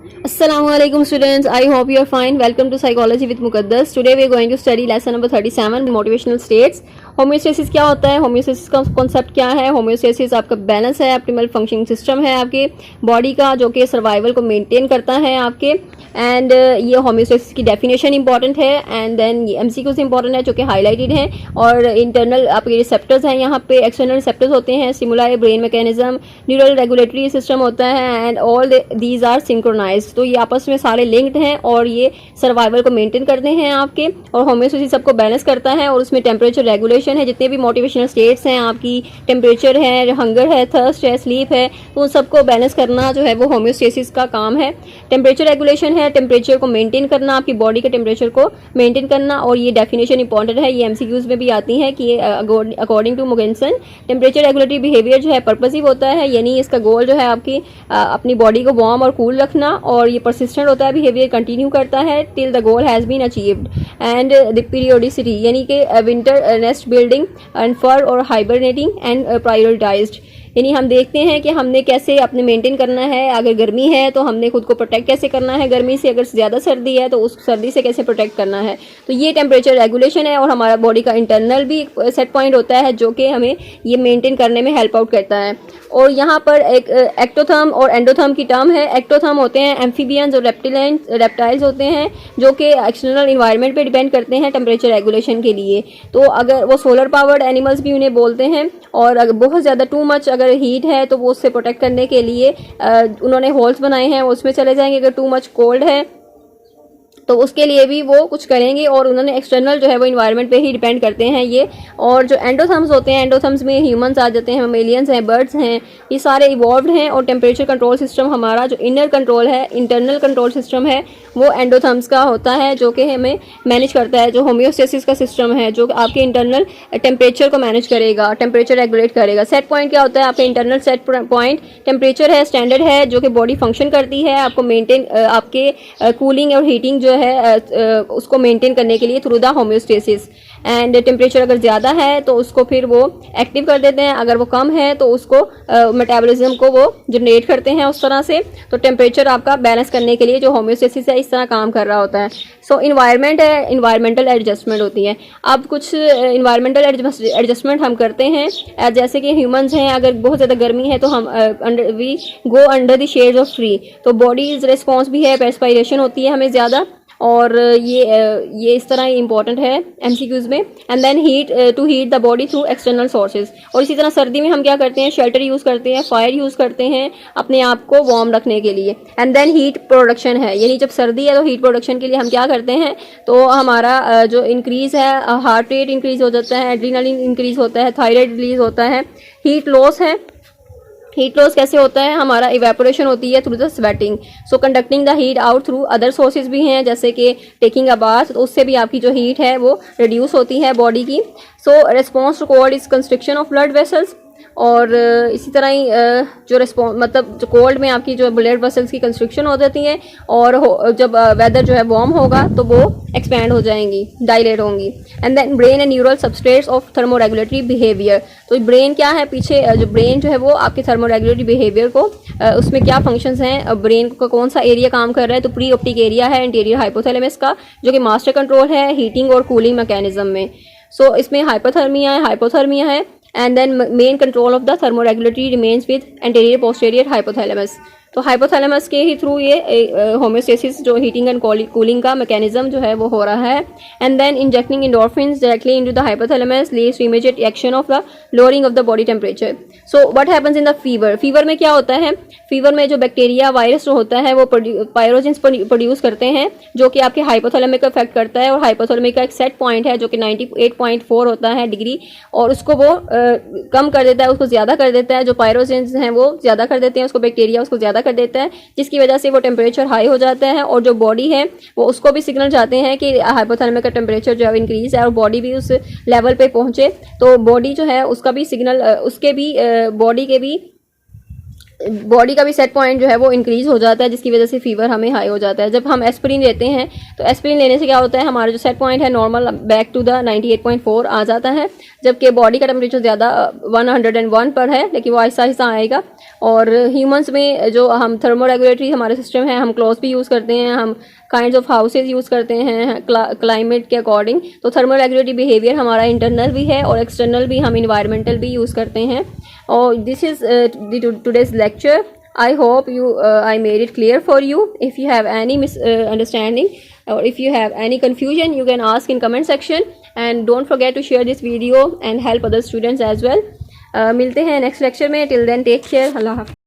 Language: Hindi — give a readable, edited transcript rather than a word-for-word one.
Assalamualaikum students, I hope you are fine. Welcome to Psychology with Muqaddas. Today we are going to study lesson number 37 motivational states. Homeostasis क्या होता है, होम्योस्टेसिस का कॉन्सेप्ट क्या है। होम्योस्टेसिस आपका बैलेंस है, ऑप्टिमल फंक्शनिंग सिस्टम है आपके बॉडी का, जो कि सर्वाइवल को मेंटेन करता है आपके। एंड ये होम्योस्टेसिस की डेफिनेशन इंपॉर्टेंट है एंड देन ये एमसीक्यूज इंपॉर्टेंट है जो कि हाईलाइटेड हैं। और इंटरनल आपके रिसेप्टर्स हैं, यहाँ पे एक्सटर्नल रिसेप्टर्स होते हैं, stimuli, brain mechanism, neural regulatory system होता है and all these are synchronised. तो ये आपस में सारे लिंक्ड हैं और ये सर्वाइवल को मेंटेन करते हैं आपके। और होम्योस्टेसिस सबको बैलेंस करता है और उसमें टेम्परेचर रेगुलेशन है, जितने भी मोटिवेशनल स्टेट्स हैं आपकी, टेम्परेचर है, हंगर है, थर्स्ट है, स्लीप है, तो उन सबको बैलेंस करना जो है वो होम्योस्टेसिस का काम है। टेम्परेचर रेगुलेशन है, टेम्परेचर को मेंटेन करना, आपकी बॉडी के टेम्परेचर को मेंटेन करना। और ये डेफिनेशन इंपॉर्टेंट है, ये एमसीक्यूज में भी आती है कि according to Mogenson temperature regulatory behaviour जो है पर्पसिव होता है, यानी इसका गोल जो है आपकी अपनी बॉडी को वार्म और कूल रखना। और ये परसिस्टेंट होता है, बिहेवियर कंटिन्यू करता है till the goal has been achieved. And the periodicity यानी कि winter nest building and fur और हाइबरनेटिंग एंड प्रायोरिटाइज्ड, यानी हम देखते हैं कि हमने कैसे अपने मेंटेन करना है। अगर गर्मी है तो हमने खुद को प्रोटेक्ट कैसे करना है गर्मी से, अगर ज़्यादा सर्दी है तो उस सर्दी से कैसे प्रोटेक्ट करना है। तो ये टेम्परेचर रेगुलेशन है। और हमारा बॉडी का इंटरनल भी सेट पॉइंट होता है जो कि हमें ये मेंटेन करने में हेल्प आउट करता है। और यहाँ पर एक एक्टोथर्म और एंडोथर्म की टर्म है। एक्टोथर्म होते हैं एम्फीबियंस और रेप्टाइल्स होते हैं जो कि एक्सटर्नल इन्वायरमेंट पे डिपेंड करते हैं टेम्परेचर रेगुलेशन के लिए। तो अगर वो सोलर पावर्ड एनिमल्स भी उन्हें बोलते हैं। और अगर बहुत ज़्यादा टू मच अगर हीट है तो वो उससे प्रोटेक्ट करने के लिए उन्होंने होल्स बनाए हैं, उसमें चले जाएंगे। अगर टू मच कोल्ड है तो उसके लिए भी वो कुछ करेंगे। और उन्होंने एक्सटर्नल जो है वो इन्वायरमेंट पे ही डिपेंड करते हैं ये। और जो एंडोथर्म्स होते हैं, एंडोथर्म्स में ह्यूमंस आ जाते हैं, मेलियंस हैं, बर्ड्स हैं, ये सारे इवॉल्व्ड हैं। और टेम्परेचर कंट्रोल सिस्टम हमारा जो इनर कंट्रोल है, इंटरनल कंट्रोल सिस्टम है, वो एंडोथर्म्स का होता है जो कि हमें मैनेज करता है। जो होम्योस्टेसिस का सिस्टम है जो आपके इंटरनल टेम्परेचर को मैनेज करेगा, टेम्परेचर रेगुलेट करेगा। सेट पॉइंट क्या होता है, आपके इंटरनल सेट पॉइंट टेम्परेचर है, स्टैंडर्ड है जो कि बॉडी फंक्शन करती है आपको मेंटेन, आपके कूलिंग और हीटिंग जो है उसको मेंटेन करने के लिए through the homeostasis. And temperature अगर ज़्यादा है तो उसको फिर वो एक्टिव कर देते हैं, अगर वो कम है तो उसको मेटाबॉलिज्म को वो जनरेट करते हैं उस तरह से। तो टेम्परेचर आपका बैलेंस करने के लिए जो होम्योस्टेसिस है इस तरह काम कर रहा होता है। सो इन्वायरमेंट है, इन्वायरमेंटल एडजस्टमेंट होती है। अब कुछ इन्वायरमेंटल एडजस्टमेंट हम करते हैं, जैसे कि ह्यूमंस हैं, अगर बहुत ज़्यादा गर्मी है तो हम we go under the shades of tree, तो बॉडीज रिस्पॉन्स भी है, पेस्पायरेशन होती है हमें ज़्यादा। और ये इस तरह इंपॉर्टेंट है एमसीक्यूज में। And then heat to heat the body through external sources. और इसी तरह सर्दी में हम क्या करते हैं, शेल्टर यूज़ करते हैं, फायर यूज़ करते हैं अपने आप को वार्म रखने के लिए। एंड देन हीट प्रोडक्शन है, यानी जब सर्दी है तो हीट प्रोडक्शन के लिए हम क्या करते हैं, तो हमारा जो इंक्रीज़ है, हार्ट रेट इंक्रीज़ हो जाता है, एड्रीनलिन इंक्रीज़ होता है, थायराइड रिलीज होता है। हीट लॉस है, हीट लॉस कैसे होता है, हमारा इवेपोरेशन होती है through the sweating. So conducting the heat out through other sources भी हैं, जैसे कि टेकिंग अ बाथ, तो उससे भी आपकी जो हीट है वो रिड्यूस होती है बॉडी की। So response to cold is constriction of blood vessels. और इसी तरह ही जो रिस्पॉन्स मतलब जो कोल्ड में आपकी जो ब्लड वेसल्स की कंस्ट्रिक्शन हो जाती है, और जब वेदर जो है वार्म होगा तो वो एक्सपैंड हो जाएंगी, डायलेट होंगी। And then brain and neural substrates of thermoregulatory behaviour. तो ब्रेन क्या है, पीछे जो ब्रेन जो है वो आपके थर्मोरेगुलेटरी बिहेवियर को उसमें क्या फंक्शंस हैं, ब्रेन का कौन सा एरिया काम कर रहा है, तो प्री ऑप्टिक एरिया है इंटीरियर हाइपोथैलेमस का, जो कि मास्टर कंट्रोल है हीटिंग और कूलिंग मैकेनिज्म में। सो इसमें हाइपोथर्मिया है, हाइपोथर्मिया है। And then main control of the thermoregulatory remains with anterior posterior hypothalamus। तो हाइपोथैलेमस के ही थ्रू ये होम्योस्टेसिस जो हीटिंग एंड कूलिंग का मैकेनिज्म जो है वो हो रहा है। And then injecting endorphins directly into the hypothalamus leads to immediate action of the lowering of the body temperature. So what happens in the fever, fever में क्या होता है, फीवर में जो बैक्टीरिया वायरस जो होता है वो पायरोजेंस प्रोड्यूस करते हैं जो कि आपके हाइपोथैलेमिक को इफेक्ट करता है। और हाइपोथैलेमिक का एक सेट पॉइंट है जो कि 98.4 होता है डिग्री, और उसको वो कम कर देता है, उसको ज़्यादा कर देता है। जो पायरोजेंस हैं वो ज़्यादा कर देते हैं उसको, बैक्टीरिया उसको ज़्यादा कर देता है, जिसकी वजह से वो टेम्परेचर हाई हो जाता है। और जो बॉडी है वो उसको भी सिग्नल जाते हैं कि हाइपोथैलेमिक का टेम्परेचर जो है इंक्रीज है और बॉडी भी उस लेवल पे पहुंचे। तो बॉडी जो है उसका भी सिग्नल, उसके भी बॉडी के भी बॉडी का भी सेट पॉइंट जो है वो इंक्रीज हो जाता है, जिसकी वजह से फीवर हमें हाई हो जाता है। जब हम एस्पिरिन लेते हैं तो एस्पिरिन लेने से क्या होता है, हमारा जो सेट पॉइंट है नॉर्मल बैक टू द 98.4 आ जाता है, जबकि बॉडी का टेम्परेचर ज़्यादा 101 पर है, लेकिन वो आहिस्ता आहिस्ता आएगा। और ह्यूमंस में जो हम थर्मोरेगुलेटरी हमारे सिस्टम है, हम क्लॉथ्स भी यूज़ करते हैं, हम काइंड्स ऑफ हाउसेज यूज़ करते हैं क्लाइमेट के अकॉर्डिंग। तो थर्मोरेगुलेटरी बिहेवियर हमारा इंटरनल भी है और एक्सटर्नल भी, हम इन्वायरमेंटल भी यूज़ करते हैं। और this is today's lecture. I hope I made it clear for you. If you have any misunderstanding or if you have any confusion, you can ask in comment section, and don't forget to share this video and help other students as well. मिलते हैं नेक्स्ट लेक्चर में। Till then, take care. अल्लाह हाफ़िज़।